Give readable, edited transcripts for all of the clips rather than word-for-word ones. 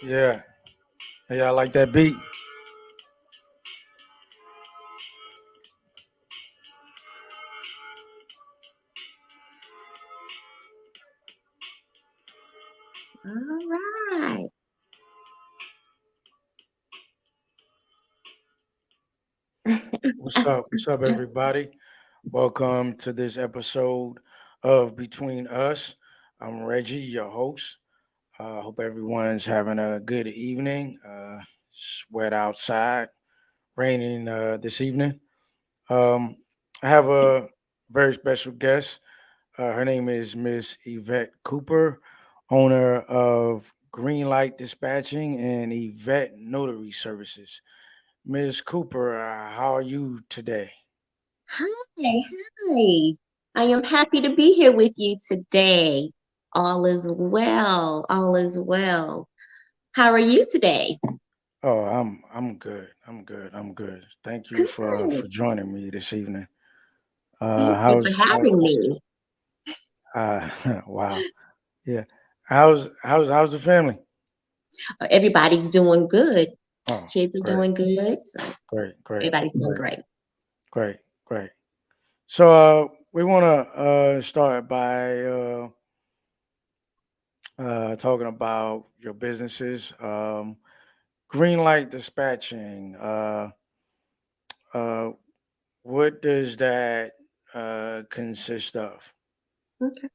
Yeah. Yeah, I like that beat. All right. What's up? What's up, everybody? Welcome to this episode of Between Us. I'm Reggie, your host. Hope everyone's having a good evening. Sweat outside, raining this evening. Um, I have a very special guest. Her name is Miss Yvette Cooper, owner of Greenlight Dispatching and Yvette Notary Services. Ms. Cooper, how are you today? Hi, hi. I am happy to be here with you today. All is well. All is well. How are you today? Oh, I'm good. I'm good. I'm good. Thank you Good. for joining me this evening. Thank you for How's having me. wow. Yeah. How's the family? Everybody's doing good. Oh, Kids are great. doing good. So Great. Great. everybody's doing Great. great. Great. Great. So we want to start by talking about your businesses. Greenlight Dispatching. Uh, what does that consist of? Okay.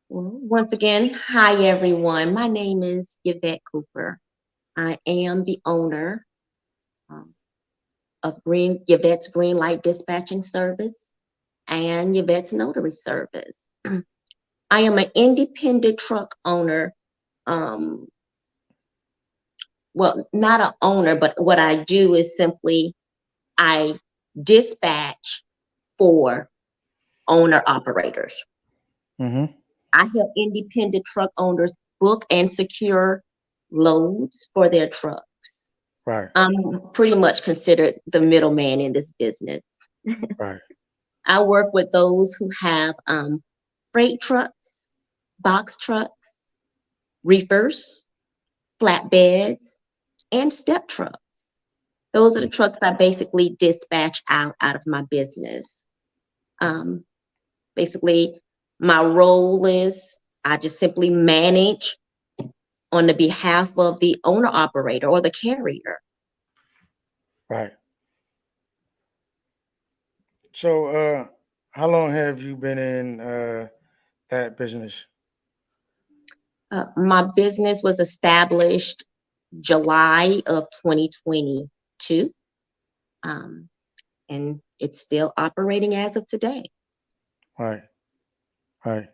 Well, once again, hi everyone. My name is Yvette Cooper. I am the owner um, of Yvette's Green Light Dispatching Service and Yvette's Notary Service. I am an independent truck owner. Um, well, not an owner, but what I do is simply I dispatch for owner operators. Mm-hmm. I help independent truck owners book and secure loads for their trucks. Right. I'm pretty much considered the middleman in this business. Right. I work with those who have freight trucks, box trucks, reefers, flatbeds, and step trucks. Those are the trucks I basically dispatch out of my business. Um, Basically, my role is I just simply manage on the behalf of the owner operator or the carrier. Right. So, how long have you been in that business? My business was established July of 2022, um, and it's still operating as of today. Right. Right.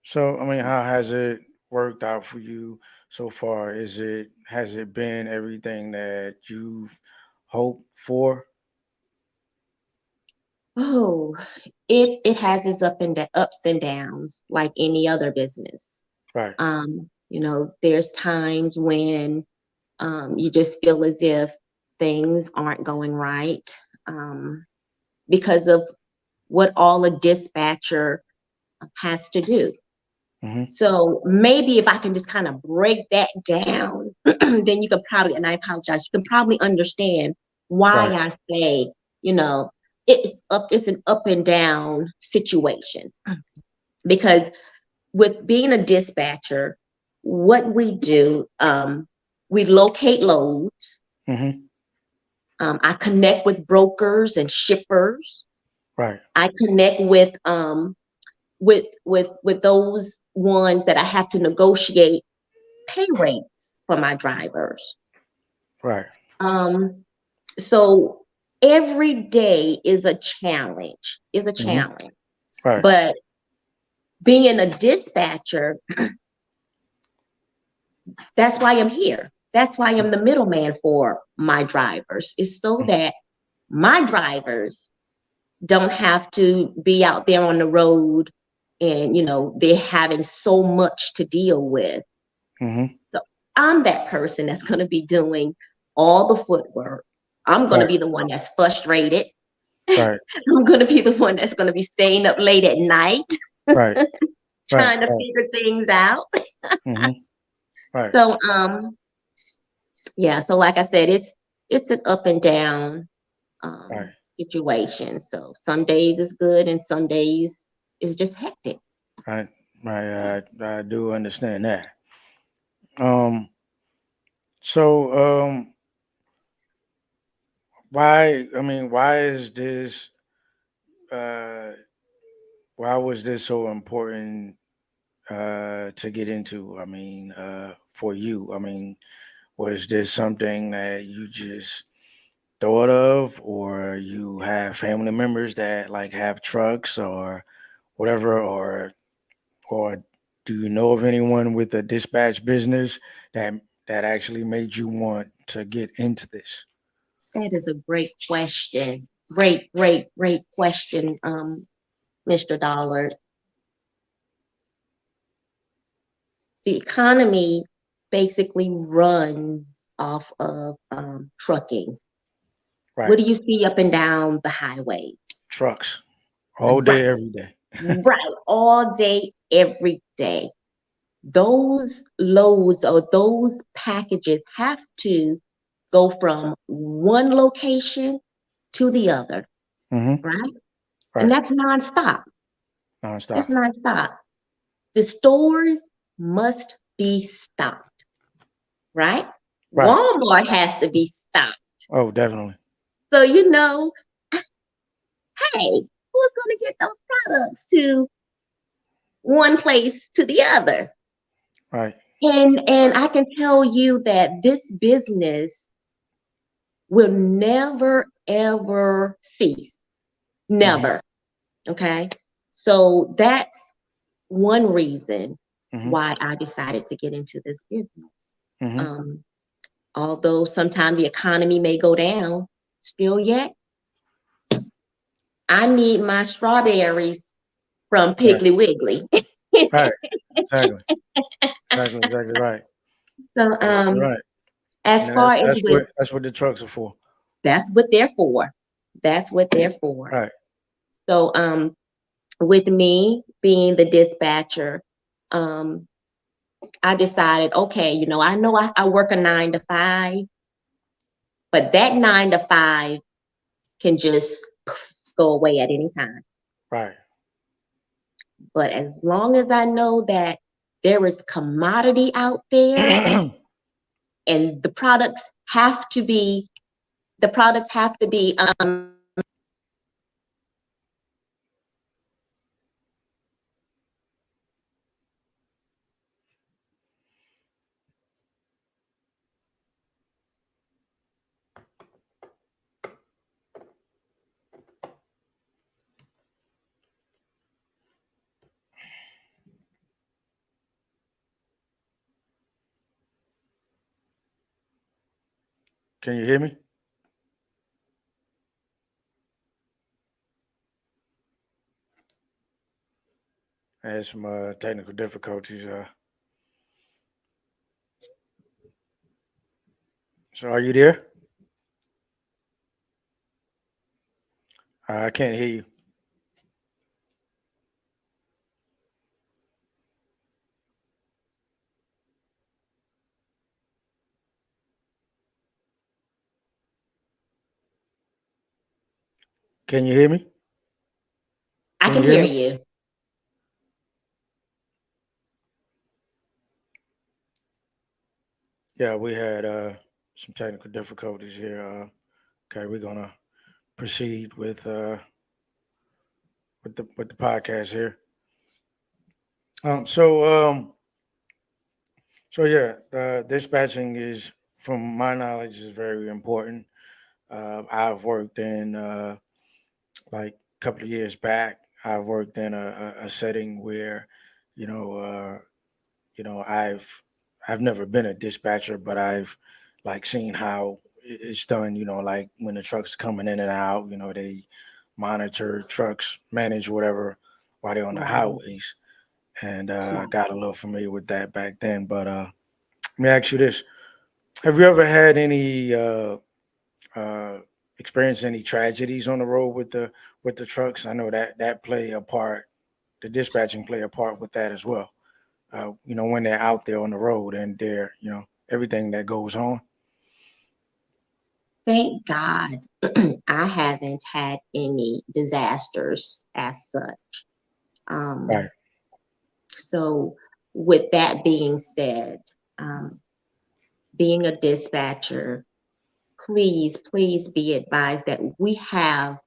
So, I mean, how has it worked out for you so far? Has it been everything that you've hoped for? Oh, it has its ups and downs like any other business. Right. There's times when you just feel as if things aren't going right um, because of what all a dispatcher has to do. Mm-hmm. So maybe if I can just kind of break that down, then you can probably, and I apologize, you can probably understand why Right. I say, you know, it's an up and down situation. Because with being a dispatcher, what we do, we locate loads. Mm-hmm. I connect with brokers and shippers. Right. I connect with those ones that I have to negotiate pay rates for my drivers. Right. Um, so every day is a challenge, Mm-hmm. Right. But being a dispatcher, that's why I'm here. That's why I'm the middleman for my drivers, is so that my drivers don't have to be out there on the road and they're having so much to deal with. Mm-hmm. So I'm that person that's going to be doing all the footwork. I'm going to Right. be the one that's frustrated. Right. I'm going to be the one that's going to be staying up late at night Right. Right. trying to Right. figure things out. Mm-hmm. Right. So Yeah, so like I said, it's an up and down Right, situation. So some days is good and some days is just hectic. right, right. I do understand that. Um, so why? I mean, why is this? Uh, why was this so important to get into? I mean, for you, I mean, was this something that you just thought of, or you have family members that like have trucks or whatever, or do you know of anyone with a dispatch business that actually made you want to get into this? That is a great question. Great question, Mr. Dollar. The economy basically runs off of trucking. What Right, do you see up and down the highway? trucks all Right, day, every day. right, all day, every day. Those loads or those packages have to go from one location to the other, Mm-hmm. right? And Right, that's nonstop. That's nonstop. nonstop. The stores must be stocked, right? Right. Walmart has to be stocked. Oh, definitely. So, hey, who's going to get those products to one place to the other? Right. And I can tell you that this business will never ever cease. Mm-hmm. Never. Okay. So that's one reason Mm-hmm. why I decided to get into this business. Mm-hmm. Um, Although sometimes the economy may go down, still yet, I need my strawberries from Right. Piggly Wiggly. Right. Exactly. Exactly. Right. So Exactly right. as And far as with that's what the trucks are for. that's what they're for. That's what they're for. Right. So with me being the dispatcher, um I decided, okay, I know I work a 9 to 5, but that 9 to 5 can just go away at any time. Right. But as long as I know that there is commodity out there and the products have to be Can you hear me? I had some technical difficulties. So are you there? I can't hear you. Can you hear me? I Can you can hear hear me? you. Yeah, we had some technical difficulties here. Okay, we're gonna proceed with the podcast here. Um, so um, so yeah, dispatching is, from my knowledge, is very important. I've worked in like a couple of years back. I've worked in a setting where, you know, uh, I've never been a dispatcher, but I've like seen how it's done. Like when the trucks coming in and out, they monitor trucks, manage whatever while they're on the Right. highways, and Right. got a little familiar with that back then. But let me ask you this: have you ever had any uh, experienced any tragedies on the road with the trucks? I know that play a part. The dispatching play a part with that as well. When they're out there on the road and they're, everything that goes on. Thank God I haven't had any disasters as such. Right. So with that being said, um, being a dispatcher, please be advised that we have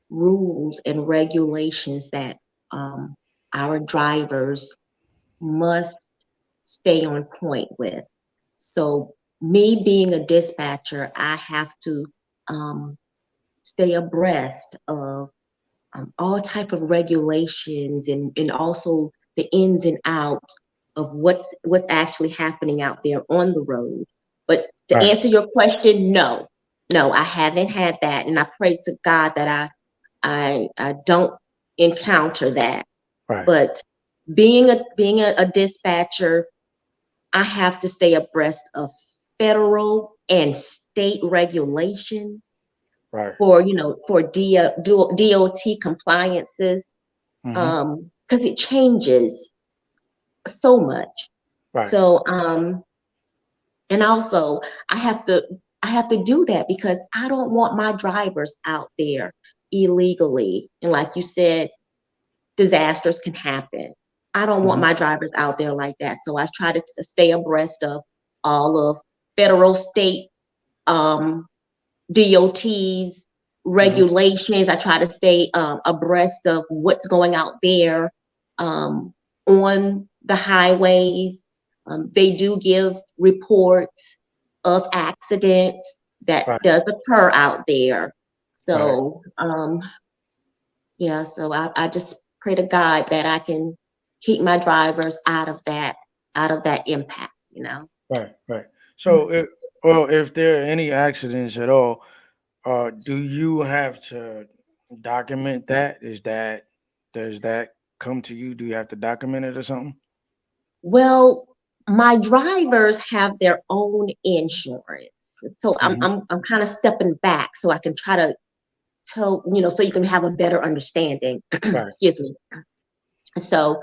rules and regulations that our drivers must stay on point with. So me being a dispatcher, I have to um, stay abreast of all type of regulations and also the ins and outs of what's actually happening out there on the road. But to Right. answer your question, no, I haven't had that, and I pray to God that I don't encounter that. Right. But being a dispatcher, I have to stay abreast of federal and state regulations Right. for for DOT compliances, Mm-hmm. because it changes so much. Right. So and also I have to do that because I don't want my drivers out there illegally. And like you said, disasters can happen. I don't want Mm-hmm. my drivers out there like that. So I try to stay abreast of all of federal, state, DOTs, Mm-hmm. regulations. I try to stay abreast of what's going out there on the highways. They do give reports of accidents that Right. does occur out there. Right. So yeah, so I just pray to God that I can keep my drivers out of that impact. Right. Right. So, if there are any accidents at all, do you have to document that? Does that come to you? Do you have to document it or something? Well, my drivers have their own insurance. So I'm Mm-hmm. I'm I'm kind of stepping back so I can try to tell, so you can have a better understanding. Right. Excuse me. So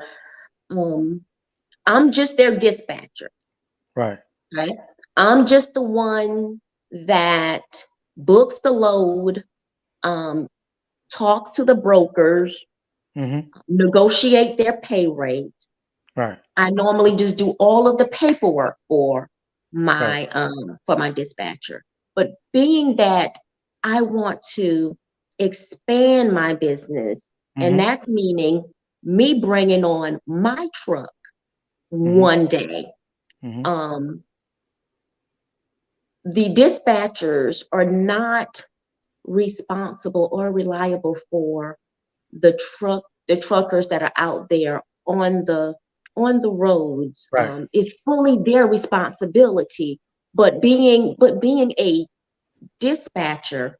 um I'm just their dispatcher, Right. right? I'm just the one that books the load, um, talks to the brokers, Mm-hmm. negotiate their pay rate. Right. I normally just do all of the paperwork Right. for my dispatcher. But being that I want to expand my business, and Mm-hmm. that's meaning me bringing on my truck Mm-hmm. one day. Mm-hmm. Um, the dispatchers are not responsible or reliable for the truckers that are out there on the roads. Right. It's fully their responsibility. But being a dispatcher,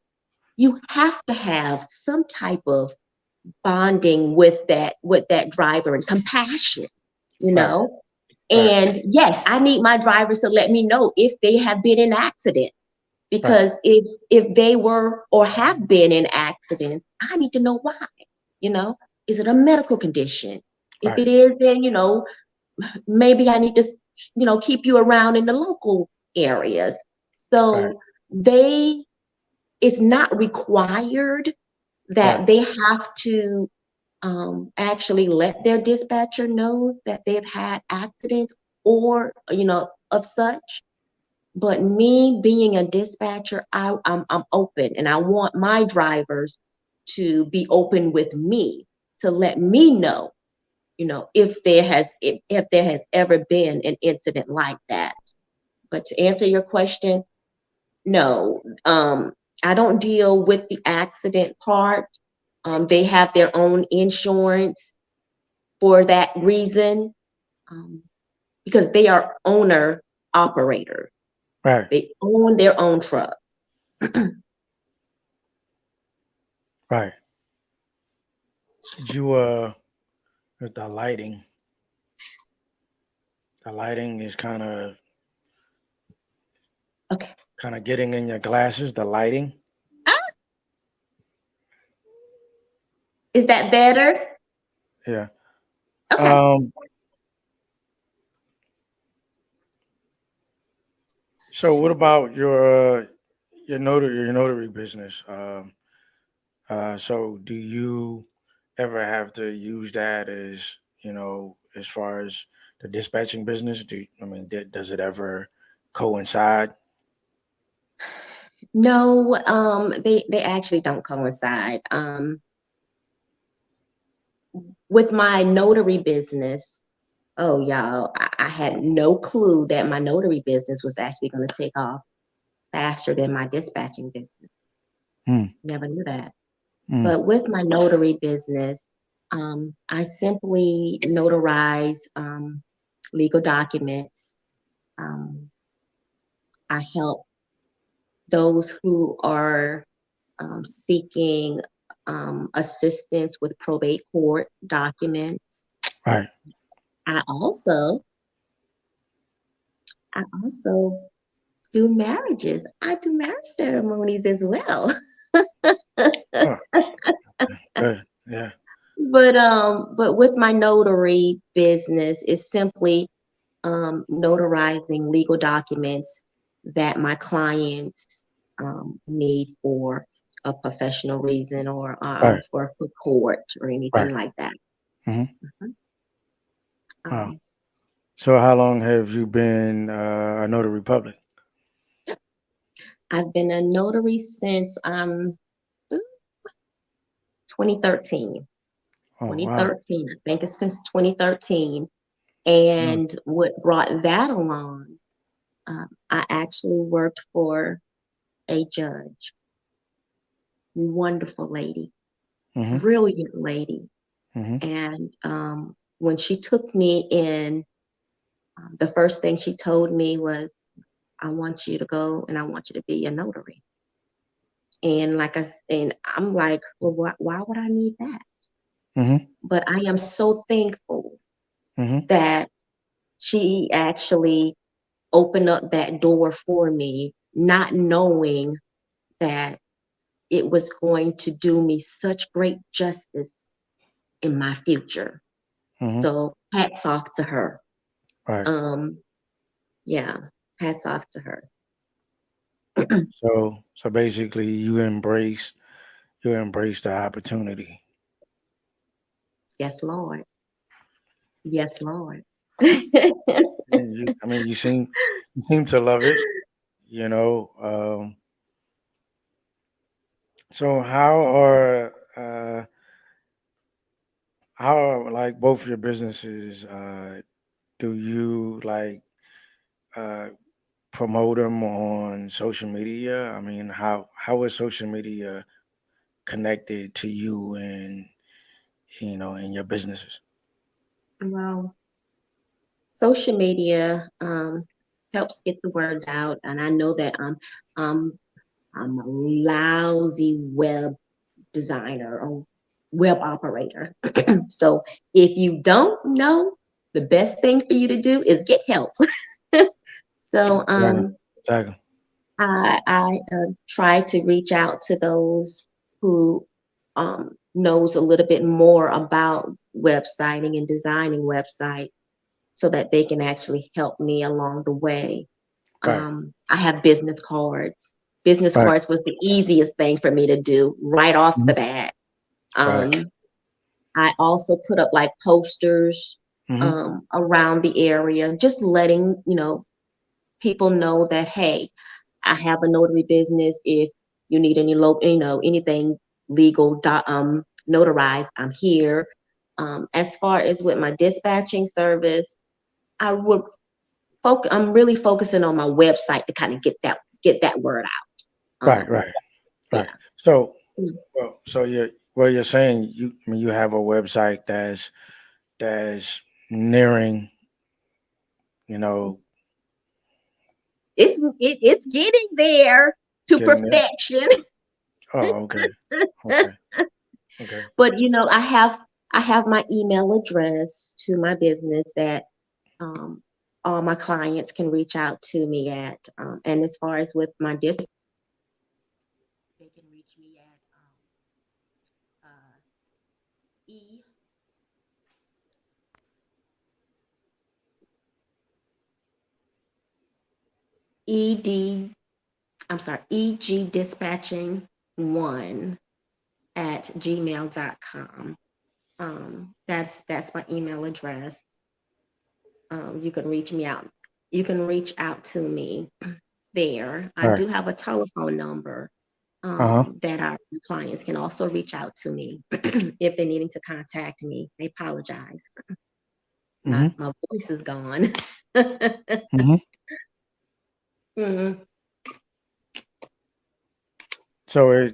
you have to have some type of bonding with that driver and compassion, you Right. know. Right. And yes, I need my drivers to let me know if they have been in accidents. Right. Because if they were or have been in accidents, I need to know why. You know, is it a medical condition? If Right. it is, then maybe I need to keep you around in the local areas. Right. So they it's not required Right. that they have to actually let their dispatcher know that they've had accidents or of such. But me being a dispatcher, I'm open, and I want my drivers to be open with me to let me know, if there has ever been an incident like that. But to answer your question, no, I don't deal with the accident part. They have their own insurance for that reason, um, because they are owner operator. Right. They own their own truck. Right. Did you with the lighting is Okay. kind of getting in your glasses, the lighting. Ah, is that better? Yeah. Okay. Um, so what about your notary business. So do you ever have to use that as as far as the dispatching business? Does it ever coincide? No, they actually don't coincide. With my notary business, oh y'all, I had no clue that my notary business was actually going to take off faster than my dispatching business. Hmm. Never knew that. Hmm. But with my notary business, I simply notarize legal documents. Um, I help those who are seeking assistance with probate court documents. Right. I also, I also do marriages. I do marriage ceremonies as well. Oh, good. Yeah. But with my notary business, it's simply notarizing legal documents that my clients need for a professional reason or Right. for court or anything Right. like that. Hmm. Mhm. Wow. Um, So how long have you been a notary public? I've been a notary since 2013. Oh, wow. 2013. I think it's since 2013. Mm. And what brought that along, I actually worked for a judge, wonderful lady, Hmm. brilliant lady. Hmm. And when she took me in, the first thing she told me was, I want you to go and I want you to be a notary. And and I'm like, well, why would I need that? Hmm. But I am so thankful Hmm. that she actually opened up that door for me, not knowing that it was going to do me such great justice in my future. Hmm. So hats off to her. Right. Um, yeah, hats off to her. So basically, you embrace the opportunity. Yes, Lord. Yes, Lord. And you seem to love it. You know. So how are like both your businesses? Do you like uh, promote them on social media? I mean, how is social media connected to you and in your businesses? Well, social media helps get the word out, and I know that I'm I'm a lousy web designer or web operator. So if you don't know, the best thing for you to do is get help. So Right. Exactly. I try to reach out to those who knows a little bit more about websiting and designing websites so that they can actually help me along the way. Right. I have business cards. Business Right. cards was the easiest thing for me to do right off the Mhm. bat. Right. Um, I also put up like posters Hmm. around the area, just letting people know that hey, I have a notary business. If you need any anything legal notarized, I'm here. As far as with my dispatching service, I would I'm really focusing on my website to kind of get that word out. Right. Right. Yeah. Right. So, Mm. you're saying you have a website that's nearing, you know, It's getting there to getting there. perfection. Oh, okay. Okay. Okay. But I have my email address to my business that um, all my clients can reach out to me at. And as far as with my they can reach me at uh, e I'm sorry, egdispatching1@gmail.com. That's my email address. You can reach me out. You can reach out to me there. I Right. do have a telephone number Uh-huh. that our clients can also reach out to me if they're needing to contact me. I apologize. My Mm-hmm. my voice is gone. Mm-hmm. Mhm. So is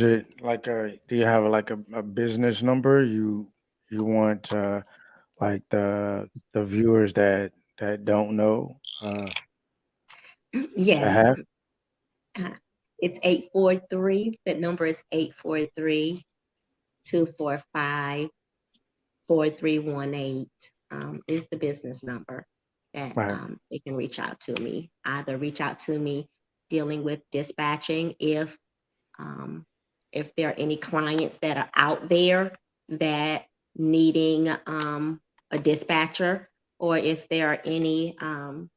it like do you have like a business number you want like the viewers that don't know to Yes, have? uh, it's 843. That number is 843-245-4318. Is the business number that Right. they can reach out to me. Either reach out to me dealing with dispatching um, if there are any clients that are out there that needing a dispatcher, or if there are anyone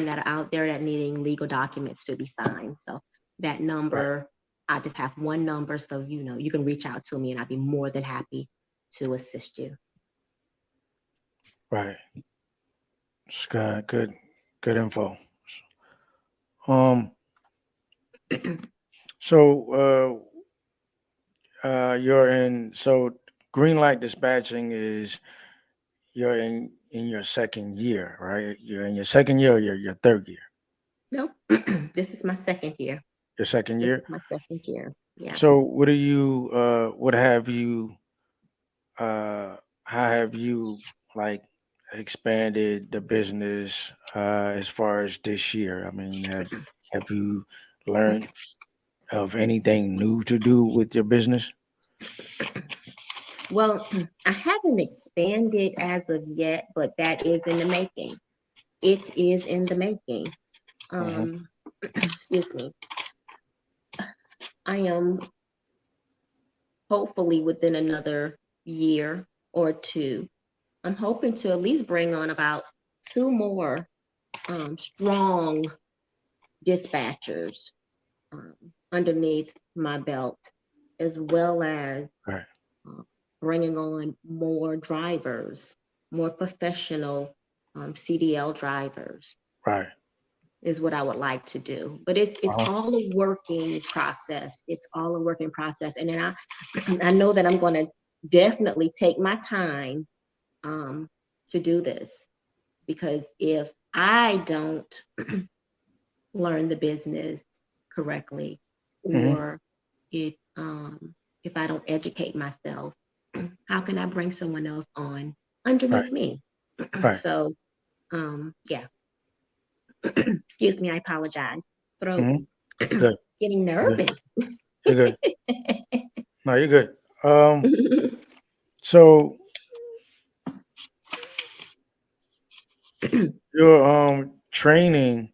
that are out there that needing legal documents to be signed. So that Right. number, I just have one number, so you can reach out to me, and I'd be more than happy to assist you. Right. It's good info. Um so you're in so green light dispatching is you're in your second year, right? You're in your second year or your third year? Nope. This is my second year. Your second This year. is my second year. Yeah. So what have you how have you like expanded the business as far as this year? I mean, have you learned of anything new to do with your business? Well, I haven't expanded as of yet, but that is in the making. It is in the making. Hmm. Um, excuse me. I am hopefully within another year or two. I'm hoping to at least bring on about two more strong dispatchers um, underneath my belt, as well as Right, uh, bringing on more drivers, more professional CDL drivers right. is what I would like to do. But it's Uh-huh. all a working process. It's all a working process, and then I know that I'm going to definitely take my time um, to do this, because if I don't learn the business correctly, Hmm. or if I don't educate myself, how can I bring someone else on Right, underneath me? right. So yeah, excuse me, I apologize. Throat Hmm. You're good. getting You're good. nervous. You're good. No, you're good. So your training,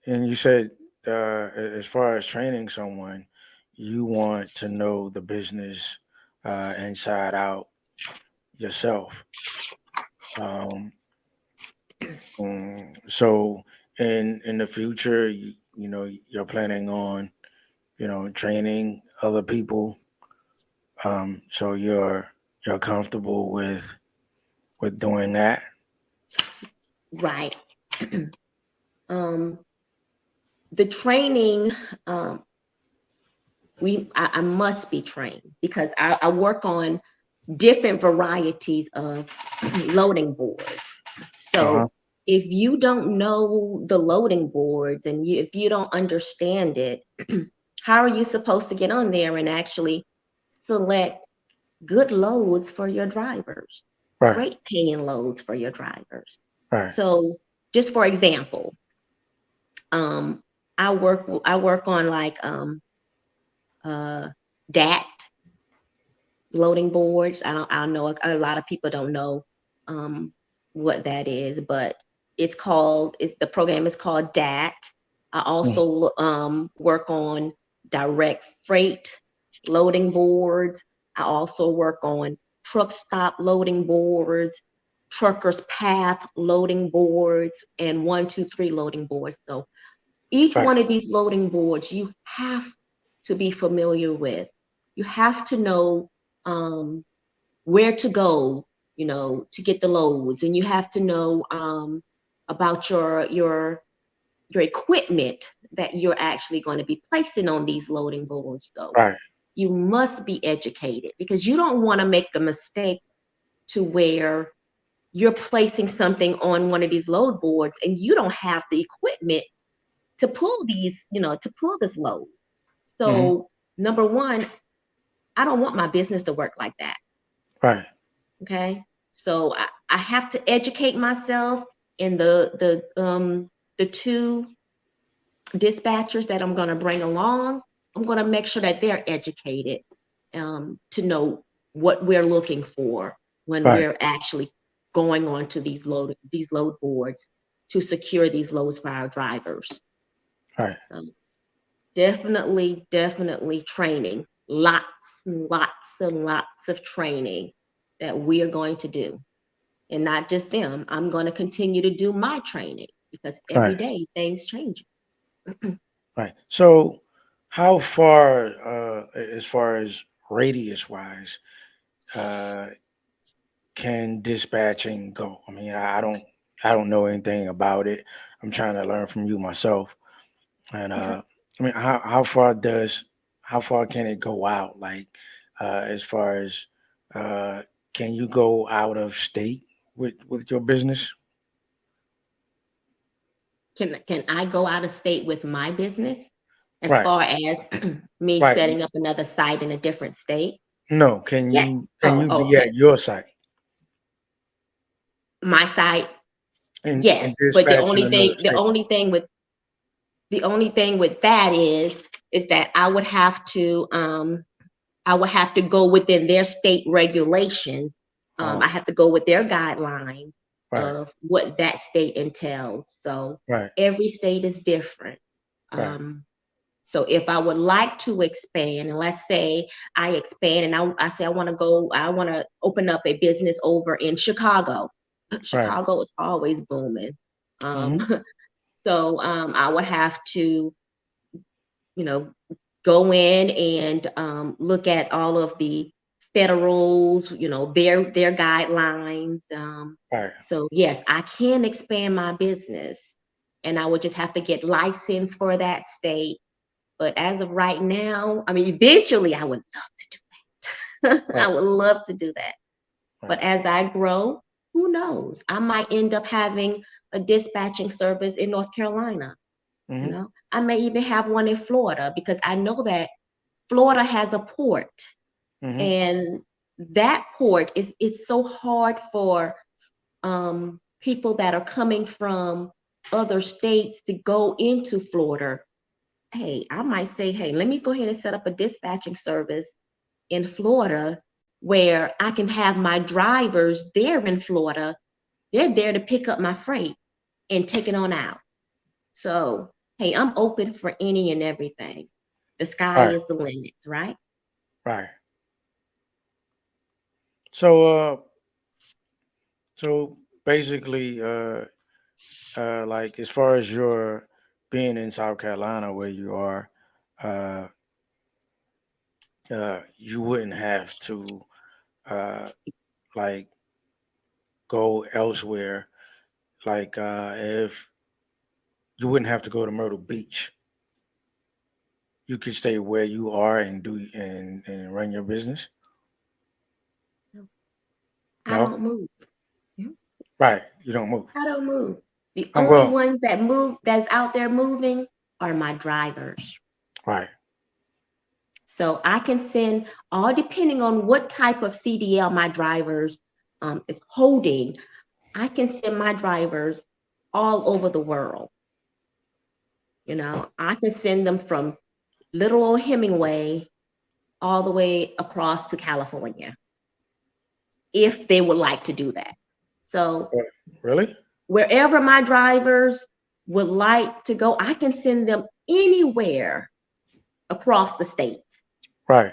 and you said as far as training someone, you want to know the business inside out yourself. Um, so in the future, you know, you're planning on, you know, training other people. So you're comfortable with doing that. Right. um, the training, um, I must be trained, because I work on different varieties of loading boards. Uh-huh. So if you don't know the loading boards, and if you don't understand it, how are you supposed to get on there and actually select good loads for your drivers, Right, great paying loads for your drivers? right. So just for example, um, I work on like uh, DAT loading boards. I know a lot of people don't know um, what that is, but the program is called DAT. I Mm. also work on direct freight loading boards. I also work on truck stop loading boards, truckers path loading boards, and 1, 2, 3 loading boards. So Each Right. one of these loading boards you have to be familiar with. You have to know um, where to go, to get the loads, and you have to know about your equipment that you're actually going to be placing on these loading boards. So Right. you must be educated because you don't want to make a mistake to where you're placing something on one of these load boards and you don't have the equipment to pull to pull this load. Hmm. So number one, I don't want my business to work like that. Right. Okay. So I have to educate myself in the two dispatchers that I'm going to bring along. I'm going to make sure that they're educated to know what we're looking for when Right. we're actually going on to these load boards to secure these loads for our drivers. Right. So definitely training. Lots and lots of training that we are going to do. And not just them. I'm going to continue to do my training because every Right. day things change. Right. So, how far, as far as radius wise, uh, can dispatching go? I mean, I don't know anything about it. I'm trying to learn from you myself. And Okay. I mean, how far can it go out? Like, as far as uh, can you go out of state with your business? Can I go out of state with my business as Right. far as me Right. setting up another site in a different state? No. Yes. Can Oh, you be okay. at your site My site, and yes. But dispatch in another state? the only thing with that is that I would have to go within their state regulations. I Oh, have to go with their guidelines right. of what that state entails. So Right. every state is different. Right. Um, so if I would like to expand, and let's say I expand and I say I want to open up a business over in Chicago. Right. Chicago is always booming. Um, Hmm. so I would have to, you know, go in and look at all of the federals, their guidelines. Right. So yes, I can expand my business, and I would just have to get licensed for that state. But as of right now, I mean, eventually I would love to do that. I Right. would love to do that. But Right. as I grow, who knows? I might end up having a dispatching service in North Carolina. Hmm. I may even have one in Florida because I know that Florida has a port, Hmm. and that port is it's so hard for people that are coming from other states to go into Florida. Hey, I might say, hey, let me go ahead and set up a dispatching service in Florida where I can have my drivers there in Florida. They're there to pick up my freight and take it on out. So, hey, I'm open for any and everything. The sky Right. is the limit, right? Right. So, so basically, like as far as your being in South Carolina where you are, uh, you wouldn't have to uh, like go elsewhere. Like if you wouldn't have to go to Myrtle Beach, you could stay where you are and do and run your business. No, I No, don't move. Mhm. right? You don't move. I don't move. The only Well, ones that move that's out there moving are my drivers. right, So I can send all depending on what type of CDL my drivers is holding. I can send my drivers all over the world. I can send them from little old Hemingway all the way across to California if they would like to do that. So but really, wherever my drivers would like to go, I can send them anywhere across the state. right?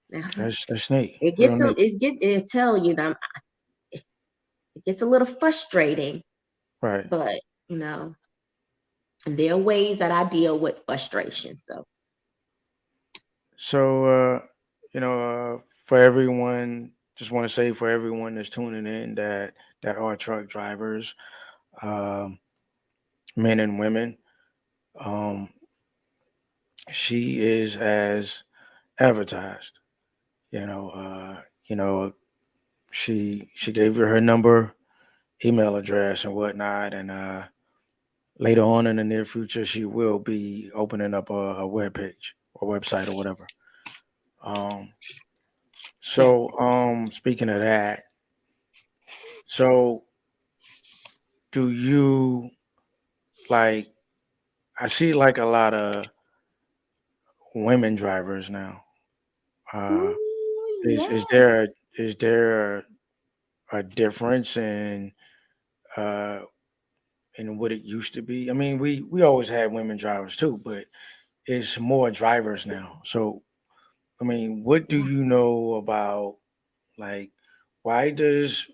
Now, That's neat, it real gets neat. it tell you that it gets a little frustrating Right. But there are ways that I deal with frustration. So, for everyone, just want to say for everyone that's tuning in that are truck drivers, um, men and women, um, she is as advertised. You know, you know, she gave you her number, email address, and whatnot, and later on in the near future, she will be opening up a web page or website or whatever. Um, Yeah. speaking of that, so do you like? I see like a lot of women drivers now. Uh, Ooh, is yes. there a difference uh in what it used to be? I mean, we always had women drivers too, but it's more drivers now. So, I mean, what do Yeah. you know about like why does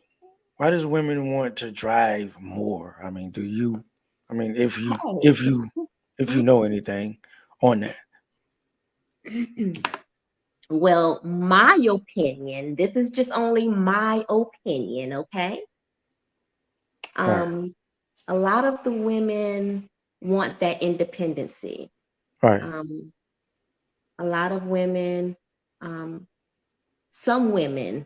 why does women want to drive more? I mean, do you? I mean, Hey. if you know anything on that, Well, my opinion, this is just only my opinion, okay? right, Um, a lot of the women want that independency. right, Um, a lot of women, um, some women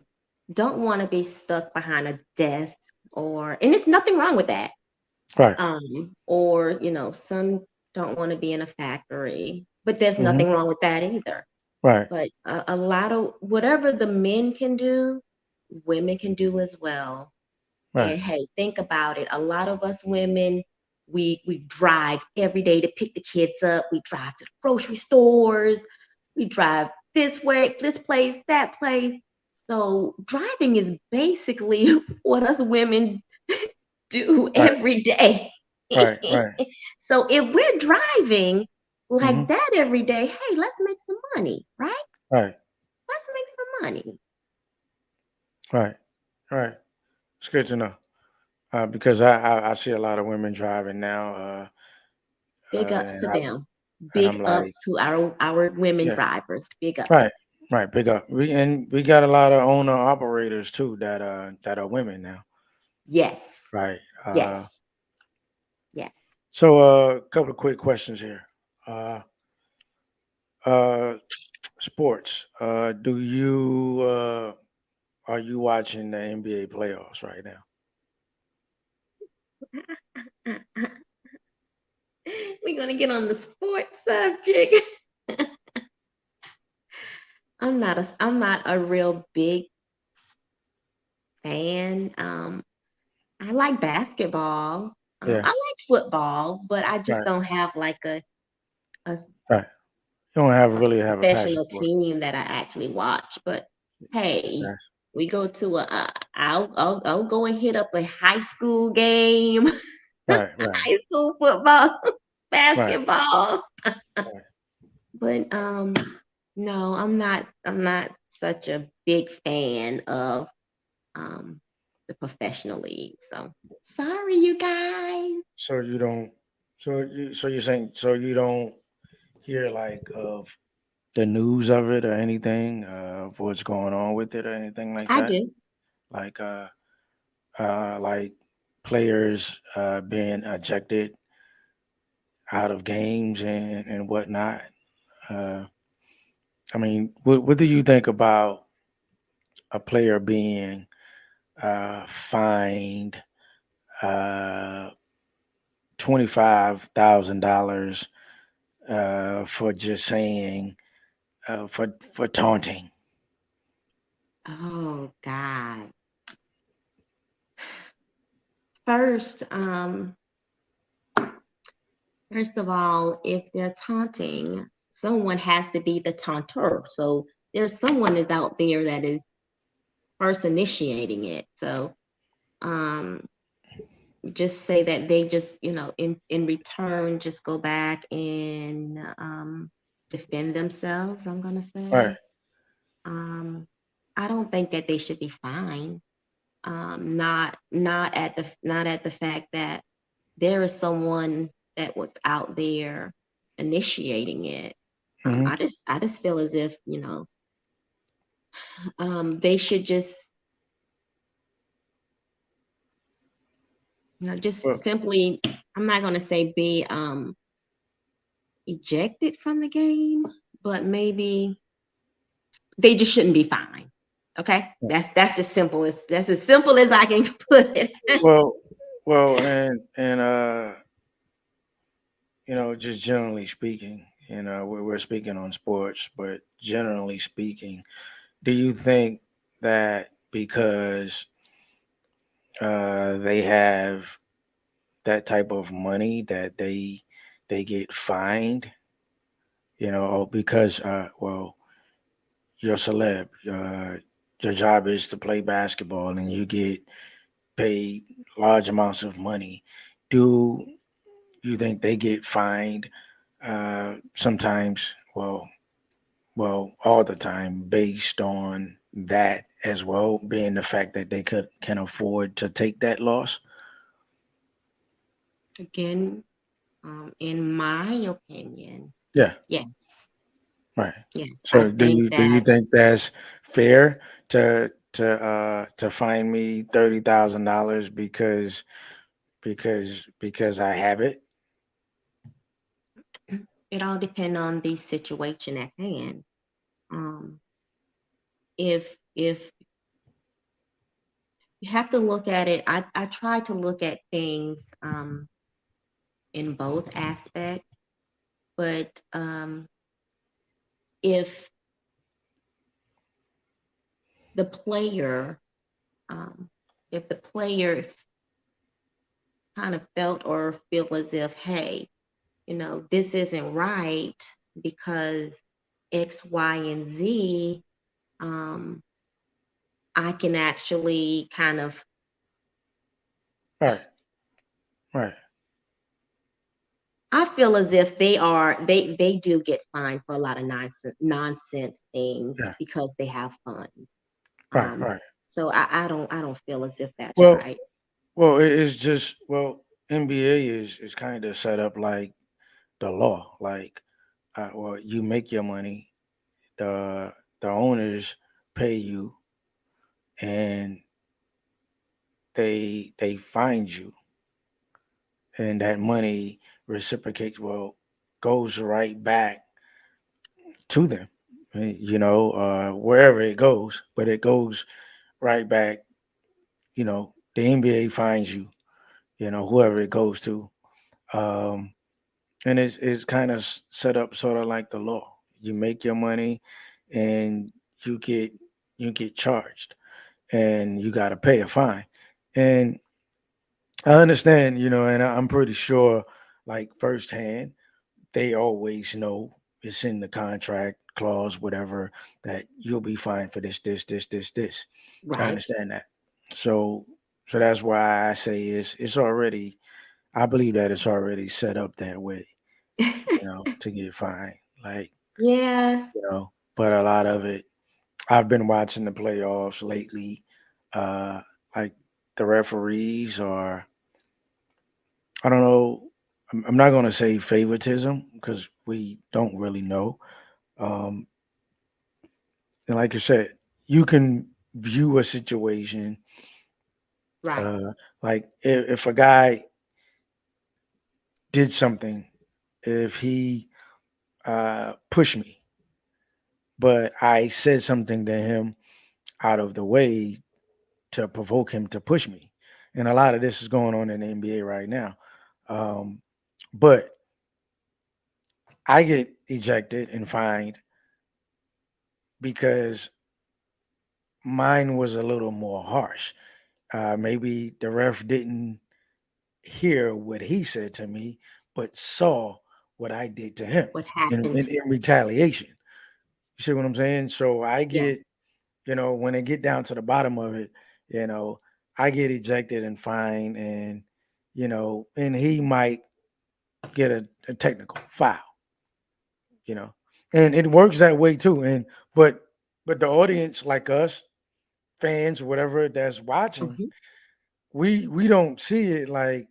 don't want to be stuck behind a desk and there's nothing wrong with that. right, Or, some don't want to be in a factory, but there's hmm, nothing wrong with that either. right, But a lot of whatever the men can do, women can do as well. right, And hey, think about it. A lot of us women, we drive every day to pick the kids up. We drive to the grocery stores. We drive this way, this place, that place. So driving is basically what us women do right, every day. right, right, So if we're driving hmm, like that every day, hey, let's make some money, right? right, Let's make some money. right, right. It's good to know because I see a lot of women driving now, Big ups and to them. I'm Big ups like, to our women yeah, drivers. Big right, ups. right, big up. We got a lot of owner operators too that are women now, Yes. right? Yes. Yes. So a couple of quick questions here. Uh, uh, sports. Do you are you watching the NBA playoffs right now? We're gonna get on the sports subject. I'm not a real big fan. I like basketball. Yeah, I like football, but I just right, don't have like a right. You don't have really have a passion professional for it. team that I actually watch. But hey, That's- we go to I'll go and hit up a high school game, Right, right, high school football, right, basketball. right. But no, I'm not such a big fan of um the professional league. So sorry, you guys. So you don't. So you're saying you don't hear like of the news of it or anything of what's going on with it or anything like I that? do. Like like players being ejected out of games and whatnot. Uh, I mean, what do you think about a player being fined uh, $25,000 for just saying for taunting? Oh God. First, first of all, if they're taunting, someone has to be the taunter. So there's someone is out there that is first initiating it. So um, just say that they just, in return, just go back and defend themselves. I'm gonna Right, say. Um, I don't think that they should be fined. Not at the fact that there is someone that was out there initiating it. Hmm. I just feel as if, they should just Well, simply, I'm not gonna say be ejected from the game, but maybe they just shouldn't be fined. Okay, that's as simple as I can put it. well, well, and just generally speaking, we're speaking on sports, but generally speaking, do you think that because they have that type of money that they get fined, or because well, you're a celeb, your job is to play basketball and you get paid large amounts of money. Do you think they get fined sometimes? Well, all the time based on that as well, being the fact that they can afford to take that loss. Again, in my opinion, Yeah, yes, right. yes, I So do think you that think that's fair to fine me $30,000 because I have it? it all depends on the situation at hand. Um, if you have to look at it, I try to look at things in both aspects, but if the player, um, if the player kind of felt or feel as if, hey, this isn't right because X, Y, and Z, um, I can actually kind of, Right, right. I feel as if they do get fined for a lot of nonsense things Yeah, because they have fun. right, Um, right. so I don't feel as if that's Well, right. it's just NBA is kind of set up like the law. Like, you make your money, the the owners pay you, and they find you, and that money reciprocates. Well, goes right back to them. Wherever it goes, but it goes right back. The NBA finds you. Whoever it goes to. Um, and it's kind of set up sort of like the law. You make your money, and you get you get charged, and you got to pay a fine. And I understand, and I'm pretty sure, like firsthand, they always know it's in the contract clause, whatever, that you'll be fined for this. I Right. understand that. So, so that's why I say it's already. I believe that it's already set up that way, to get fined. Like, Yeah. but a lot of it, I've been watching the playoffs lately. Uh, like the referees are, I don't know. I'm not going to say favoritism because we don't really know. Um, and like I said, you can view a situation, Right. uh, like if a guy did something, if he pushed me, but I said something to him out of the way to provoke him to push me. And a lot of this is going on in the NBA right now. Um, but I get ejected and fined because mine was a little more harsh. Maybe the ref didn't hear what he said to me, but saw what I did to him What in, happened? in, in retaliation. You see what I'm saying? So I Yeah. get, when it get down to the bottom of it, you know, I get ejected and fined, and he might get a technical foul, you know, and it works that way too. But the audience, like us, fans, whatever that's watching, Mhm. we don't see it like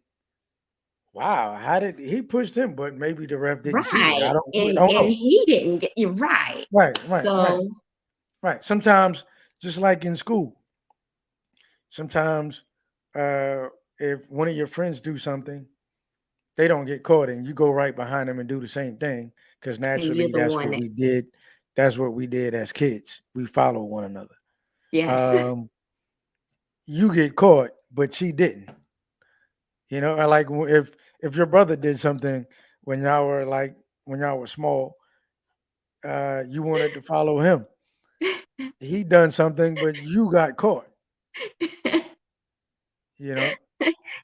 wow, how did he pushed him? But maybe the ref didn't see it. Right. I don't. We And don't and know. he didn't get you right. Right, right, right, So right. Sometimes, just like in school, sometimes uh, if one of your friends do something, they don't get caught, and you go right behind them and do the same thing because and you're naturally the that's one what that we did. That's what we did as kids. We follow one another. yes. Um, you get caught, but she didn't. And like if your brother did something when y'all were like when y'all were small, you wanted to follow him. He done something, but you got caught. You know,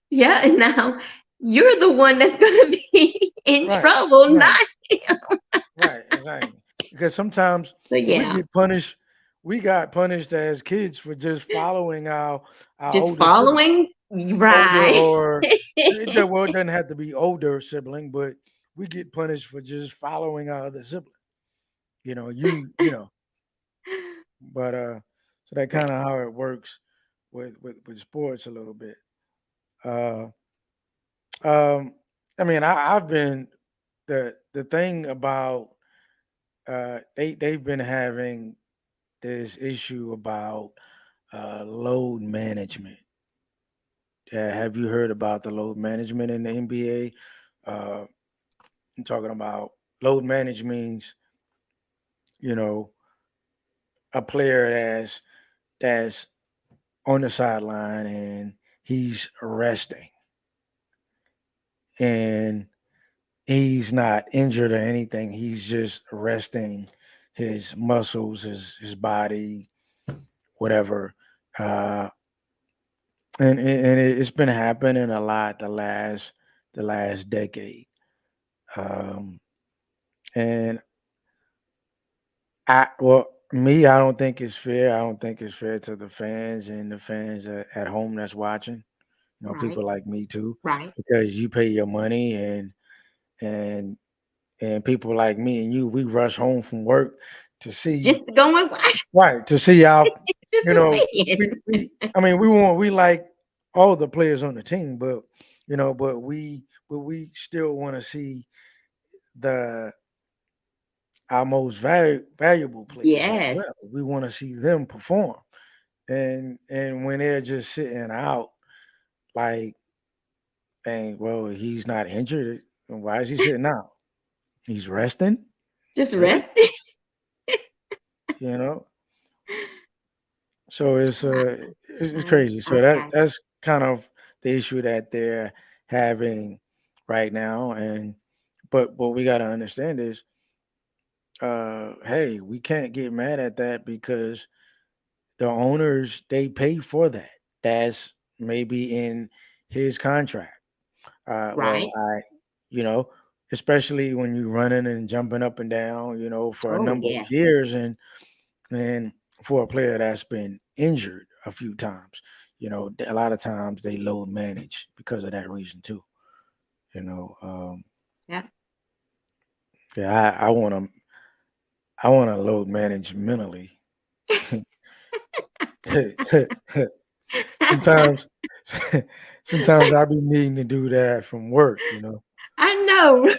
Yeah, and now you're the one that's gonna be in right, trouble, right, not him. right, exactly. Because sometimes So we yeah, get punished. We got punished as kids for just following our just older sibling, following older right. or well, it doesn't have to be older sibling, but we get punished for just following our other sibling. You know. But so that kind Right, of how it works with sports a little bit. Uh, um, I mean, I've been the thing about they've been having this issue about load management. Have you heard about the load management in the NBA? I'm talking about load management means you know a player that's on the sideline and he's resting and he's not injured or anything. He's just resting his muscles, his body, whatever. Uh, and it's been happening a lot the last decade. Um, and I don't think it's fair. I don't think it's fair to the fans and the fans at home that's watching. right, People like me too, right. because you pay your money and and people like me and you, we rush home from work to Just see to go and watch right to see our, just you to know, win. I mean, we like all the players on the team, but we still want to see the our most valuable players as Yes, well. We want to see them perform, and when they're just sitting out, like, dang, well, he's not injured. Why is he sitting out? He's resting. just Really? resting. You know, so it's I, crazy. I So that got that's kind of the issue that they're having right now. And but what we got to understand is, hey, we can't get mad at that because the owners they pay for that. That's maybe in his contract. right. You know, especially when you're running and jumping up and down, for a Oh number yeah. of years, and for a player that's been injured a few times, a lot of times they load manage because of that reason too. You know, Yeah. yeah, I want to load manage mentally. sometimes, sometimes I be needing to do that from work. I know.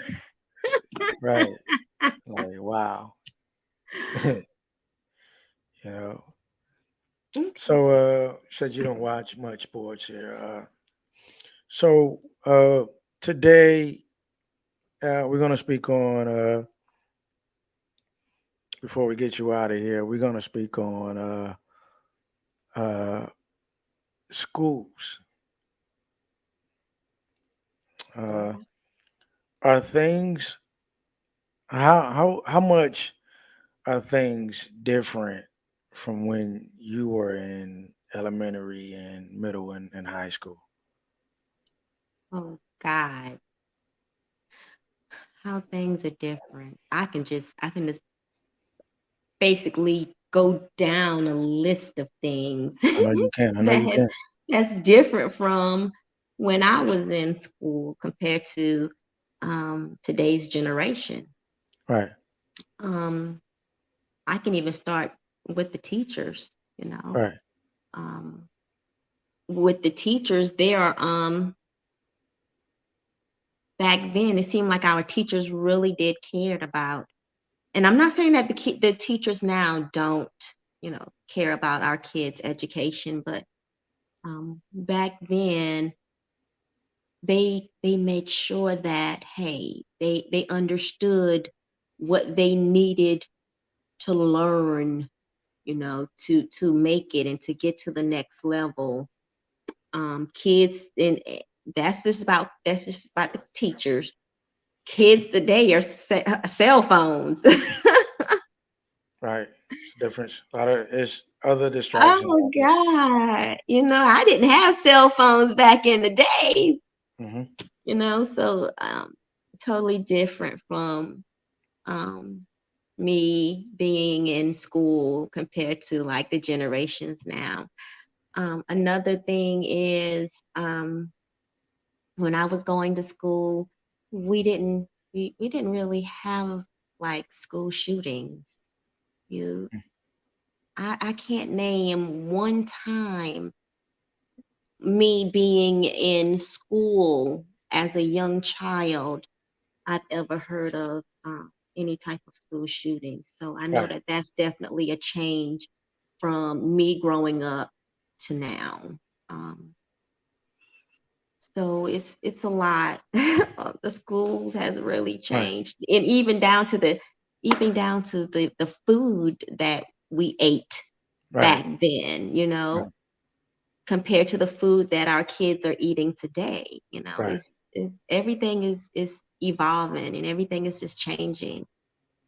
Right? Like wow. you know. Okay. So, said you don't watch much sports here. So today we're gonna speak on before we get you out of here. We're gonna speak on uh, schools. Uh, Okay. are things how much are things different from when you were in elementary and middle and high school? Oh God, how things are different. I can just basically go down a list of things I know you can. I know you that can. that's different from when I was in school compared to today's generation. Right. Um, I can even start with the teachers, you know. Right. With the teachers, they are back then it seemed like our teachers really did cared about, and I'm not saying that the teachers now don't, care about our kids' education, but back then they made sure that, hey, they understood what they needed to learn, to make it and to get to the next level. Kids, and that's just about the teachers. Kids today are cell phones. Right. It's different. A lot of it's other distractions Oh out there. God. I didn't have cell phones back in the day, Hmm. so totally different from um me being in school compared to like the generations now. Another thing is, when I was going to school, we didn't really have like school shootings. You I can't name one time me being in school as a young child I've ever heard of any type of school shooting. So I know Right. that that's definitely a change from me growing up to now. Um, so it's a lot. The schools has really Right. changed, and even down to the food that we ate Right. back then. Right. Compared to the food that our kids are eating today. Right. It's everything is evolving and everything is just changing.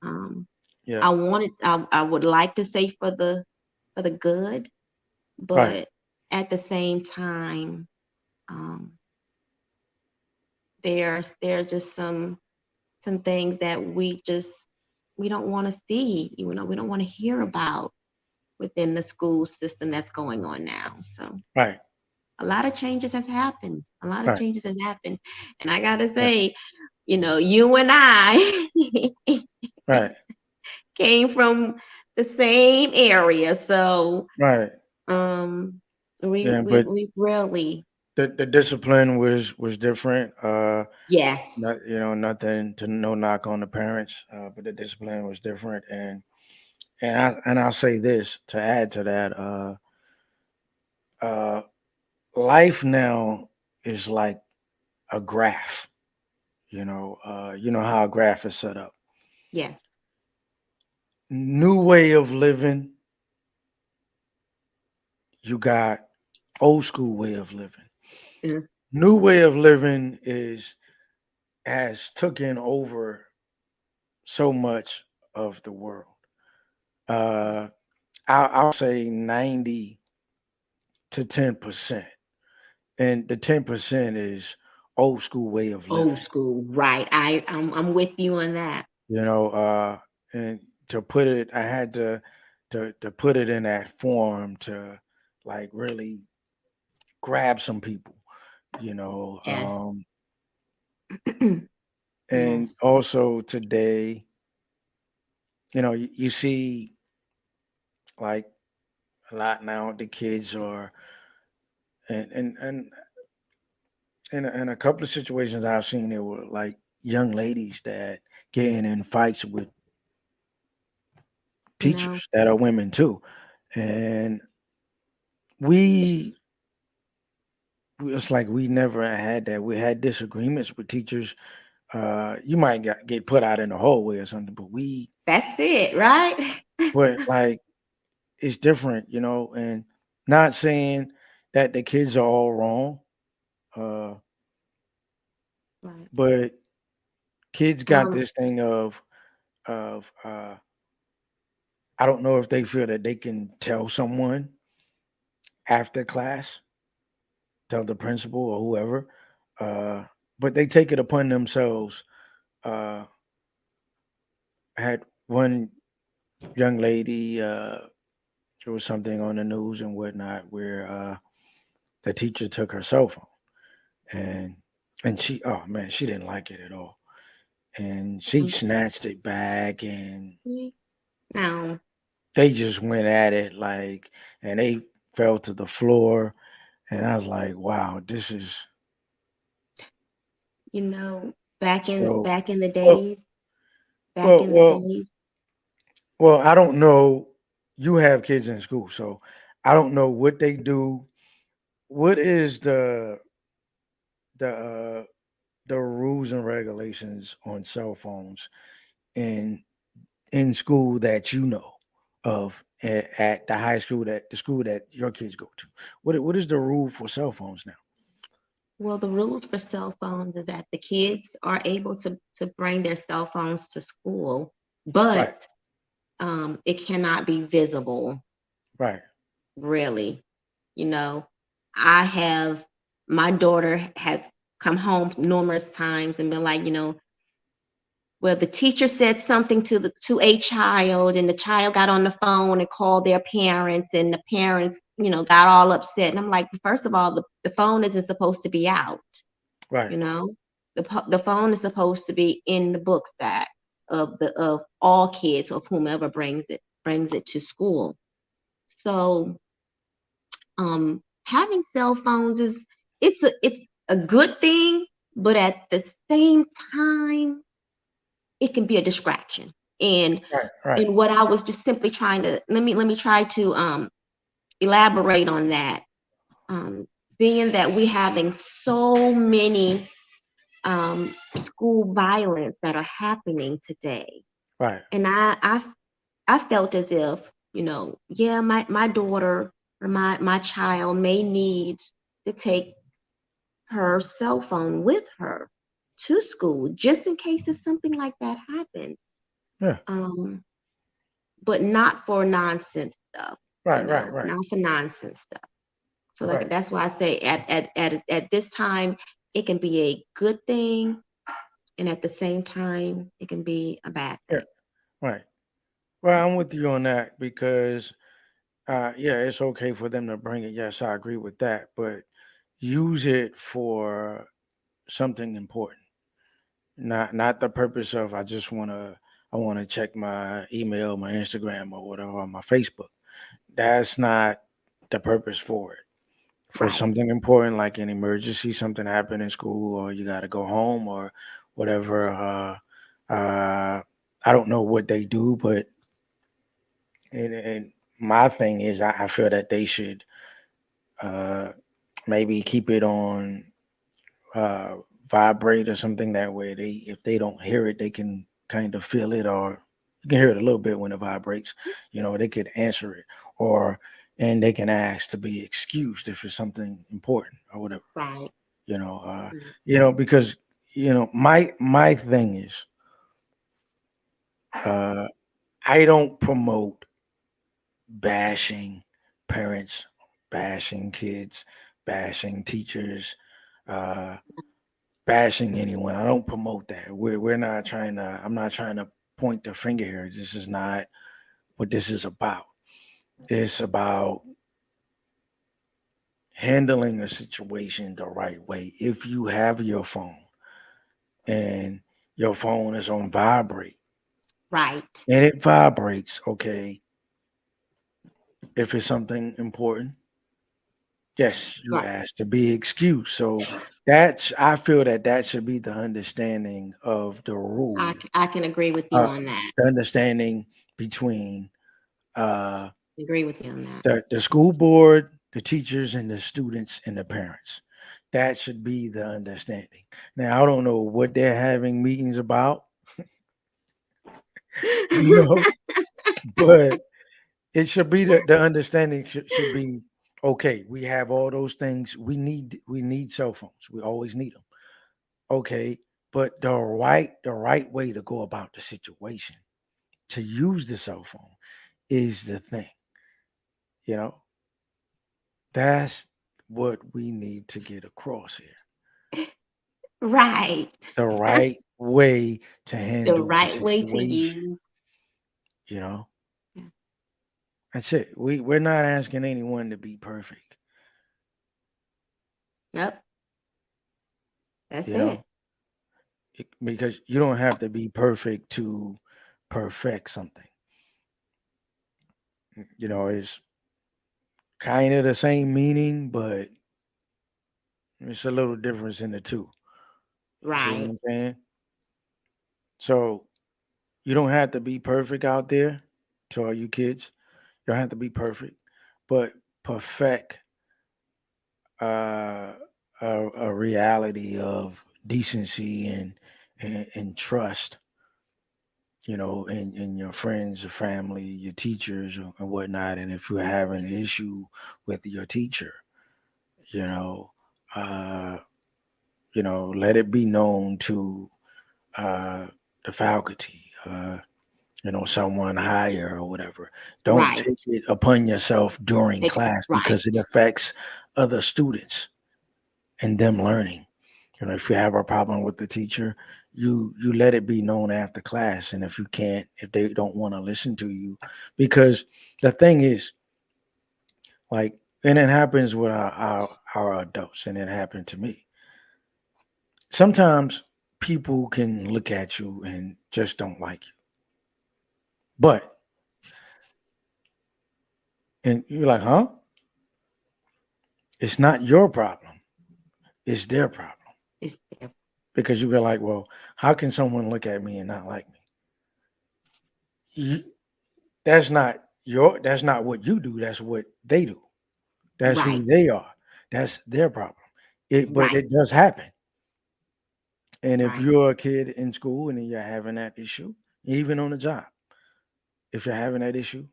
Um, Yeah. I would like to say for the good, Right. but at the same time, um, there are just some things that we don't want to see. We don't want to hear about within the school system that's going on now. So Right. a lot of changes has happened. A lot of Right. changes has happened. And I gotta Yeah. say, you and I Right. came from the same area. So Right. um we Yeah. we But we really, the discipline was different. yes. Not nothing to no knock on the parents, but the discipline was different. And I'll say this to add to that. Uh, Life now is like a graph. You know how a graph is set up. Yes. New way of living. You got old school way of living. Mm. New way of living is has taken over so much of the world. Uh, I'll say 90 to 10%, and the 10% is old school way of Old living. school, right. I'm with you on that. You know, and to put it, I had to put it in that form to like really grab some people. You know, Yes. and Yes. also today, you see like a lot now. The kids are, and in a couple of situations I've seen, there were like young ladies that getting in fights with You know, teachers that are women too, and we it's like we never had that. We had disagreements with teachers. You might get put out in the hallway or something, that's it, right? but like it's different, and not saying that the kids are all wrong, uh, Right. but kids got Um, this thing of I don't know if they feel that they can tell someone after class, tell the principal or whoever, uh, but they take it upon themselves. Uh, I had one young lady. There was something on the news and whatnot where the teacher took her cell phone and she, oh man, she didn't like it at all, and she um, snatched it back and now, they just went at it like, and they fell to the floor, and I was like, wow, this is you know, So, back in the well, days, back well, in the well, days. well, I don't know. You have kids in school, so I don't know what they do. What is the the rules and regulations on cell phones in school that you know of at the high school that the school that your kids go to? What is the rule for cell phones now? Well, the rules for cell phones is that the kids are able to bring their cell phones to school, Right, but it cannot be visible, right, really. You know, I have my daughter has come home numerous times and been like, well, the teacher said something to a child, and the child got on the phone and called their parents, and the parents, got all upset. And I'm like, first of all, the phone isn't supposed to be out. right. You know, the phone is supposed to be in the book bags of all kids of whomever brings it to school. So having cell phones it's a good thing, but at the same time, it can be a distraction. And Right, right, and what I was just simply trying to let me try to elaborate on that. Um, Being that we're having so many school violence that are happening today. right. And I felt as if, yeah, my daughter or my child may need to take her cell phone with her to school just in case if something like that happens. Yeah. Um, but not for nonsense stuff, Right, right, right, not for nonsense stuff. So like right. that's why I say at this time it can be a good thing, and at the same time it can be a bad Yeah, thing. right. Well, I'm with you on that because yeah, it's okay for them to bring it. Yes, I agree with that, but use it for something important. Not the purpose of I want to check my email, my Instagram or whatever, or my Facebook. That's not the purpose for it. For Right, something important like an emergency, something happened in school, or you got to go home, or whatever. I don't know what they do, but and my thing is, I feel that they should uh, maybe keep it on uh, vibrate or something. That way, they if they don't hear it, they can kind of feel it, or you can hear it a little bit when it vibrates. They could answer it, or and they can ask to be excused if it's something important or whatever. right. You know, uh, Mm. because my thing is, uh, I don't promote bashing parents, bashing kids, bashing teachers, uh, bashing anyone. I don't promote that. We're not trying to. I'm not trying to point the finger here. This is not what this is about. It's about handling a situation the right way. If you have your phone and your phone is on vibrate Right. and it vibrates, okay, if it's something important, yes, you Right. ask to be excused. So I feel that that should be the understanding of the rule, I can agree with you uh, on that. the understanding between uh, Agree with you on that. the school board, the teachers, and the students and the parents. That should be the understanding. Now, I don't know what they're having meetings about, you know, but it should be the understanding should be okay. We have all those things. We need cell phones. We always need them. Okay, but the right way to go about the situation to use the cell phone is the thing. You know, that's what we need to get across here. Right. The right way to The handle the right way to situation. use. You know, Yeah. that's it. We're not asking anyone to be perfect. Yep. That's You it. know, because you don't have to be perfect to perfect something. It's kind of the same meaning, but it's a little difference in the two. You see what Right. I'm saying? So you don't have to be perfect out there to all you kids. You don't have to be perfect, but perfect uh, a reality of decency and trust, in your friends, your family, your teachers, and whatnot. And if you have an issue with your teacher, you know, uh, let it be known to uh, the faculty, someone higher or whatever. Don't Right. take it upon yourself during class Right. because it affects other students and them learning. If you have a problem with the teacher, you let it be known after class. And if they don't want to listen to you, because the thing is, like, and it happens with our adults, and it happened to me. Sometimes people can look at you and just don't like you, but and you're like, huh? It's not your problem; it's their problem. It's there. Because you be like, well, how can someone look at me and not like me? You, that's not what you do. That's what they do. That's Right. who they are. That's their problem. But Right. it does happen. And if Right. you're a kid in school and you're having that issue, even on the job, if you're having that issue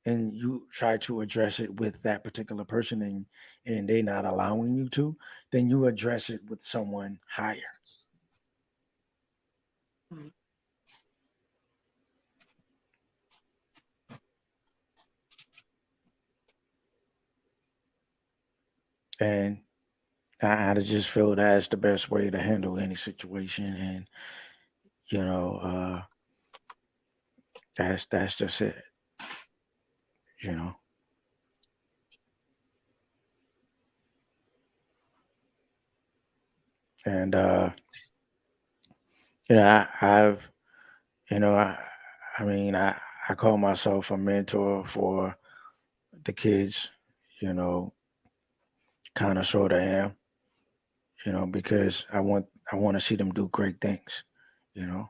and you try to address it with that particular person and they're not allowing you to, then you address it with someone higher. Right. And I just feel that's the best way to handle any situation. And you know, that's just it. You know, and I've you know I mean I call myself a mentor for the kids. You know, kind of sort of am. Because I want to see them do great things. You know,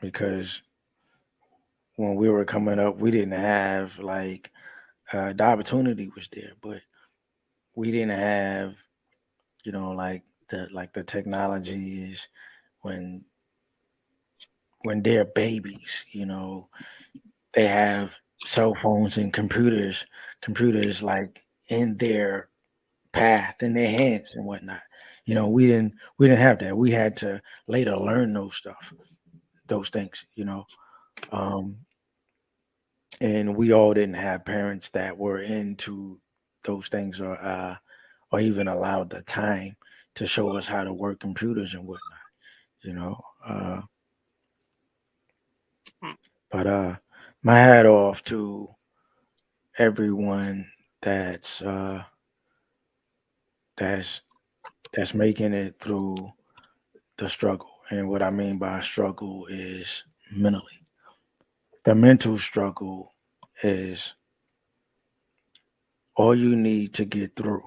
because when we were coming up, we didn't have like the opportunity was there, but we didn't have like the technology is when they're babies. They have cell phones and computers like in their path in their hands and whatnot. We didn't have that. We had to later learn those things. Um, and we all didn't have parents that were into those things or even allowed the time to show us how to work computers and whatnot. You know, Right. but my hat off to everyone that's uh, that's that's making it through the struggle. And what I mean by struggle is mentally. The mental struggle is all you need to get through,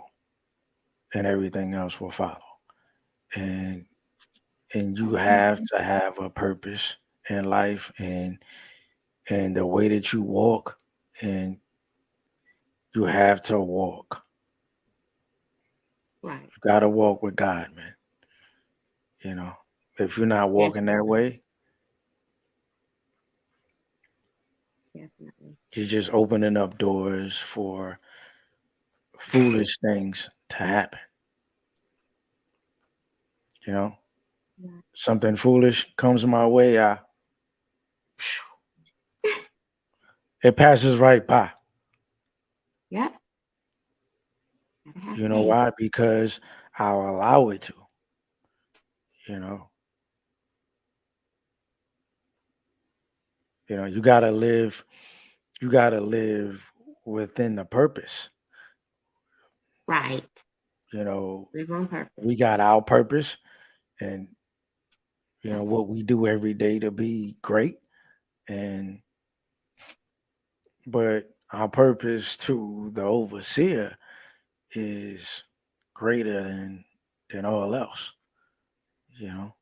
and everything else will follow. And you have to have a purpose in life, and the way that you walk, and you have to walk. Right. You got to walk with God, man. You know, if you're not walking that Definitely. way, Definitely. you're just opening up doors for foolish things to happen. You know, Yeah. something foolish comes my way, it passes right by. Yep. Gotta have You know faith. why? Because I'll allow it to. You know, you gotta live. You gotta live within the purpose. Right. You know, Live on purpose. we got our purpose, and Yes. what we do every day to be great, and but our purpose to the overseer is greater than all else. you know.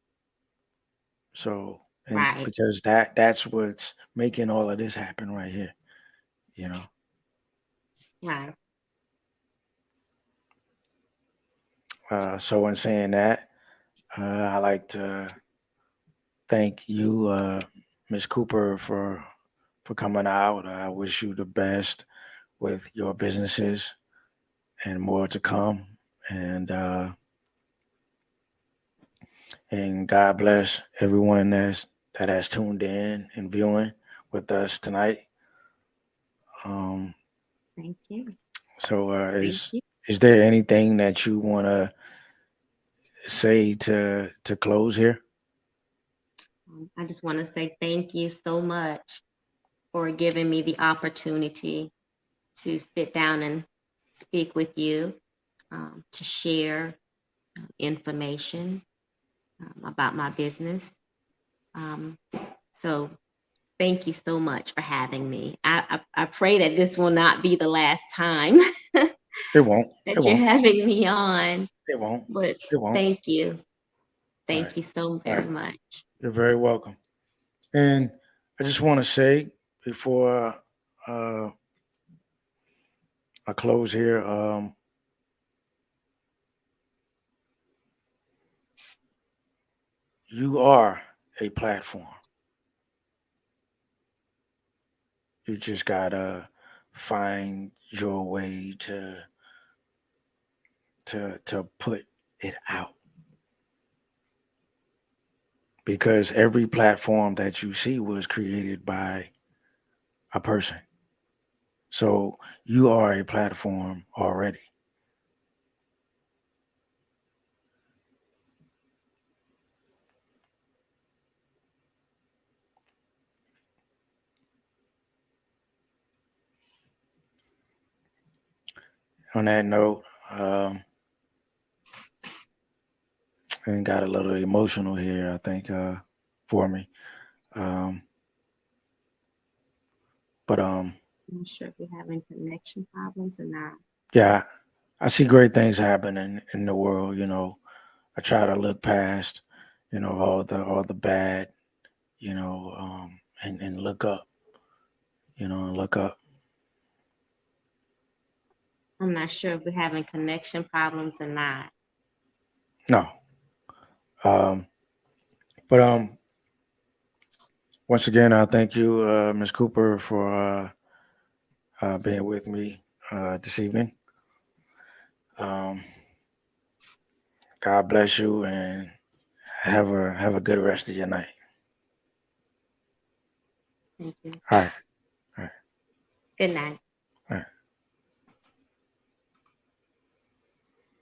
So, and Right. because that's what's making all of this happen right here, you know. Right. So in saying that, I like to thank you, Miss Cooper, for coming out. I wish you the best with your businesses and more to come. And and God bless everyone that has tuned in and viewing with us tonight. Um, Thank you. so Thank you. is there anything that you want to say to close here? I just want to say thank you so much for giving me the opportunity to sit down and speak with you, to share information about my business. Um, so thank you so much for having me. I pray that this will not be the last time It won't. It that you're won't. having me on, It won't. but It won't. thank you. All right. Thank you so All very right. much. You're very welcome. And I just want to say before uh, I close here, you are a platform. You just gotta find your way to put it out, because every platform that you see was created by a person. So you are a platform already. On that note, and got a little emotional here, I think, for me. Um, but I'm not sure if you're having connection problems or not. yeah, I see great things happening in the world. You know, I try to look past, all the bad, and look up, and look up. I'm not sure if we're having connection problems or not. No, um, but once again, I thank you, Ms. Cooper, for being with me this evening. Um, God bless you, and have a good rest of your night. Thank you. All right. All right. Good night.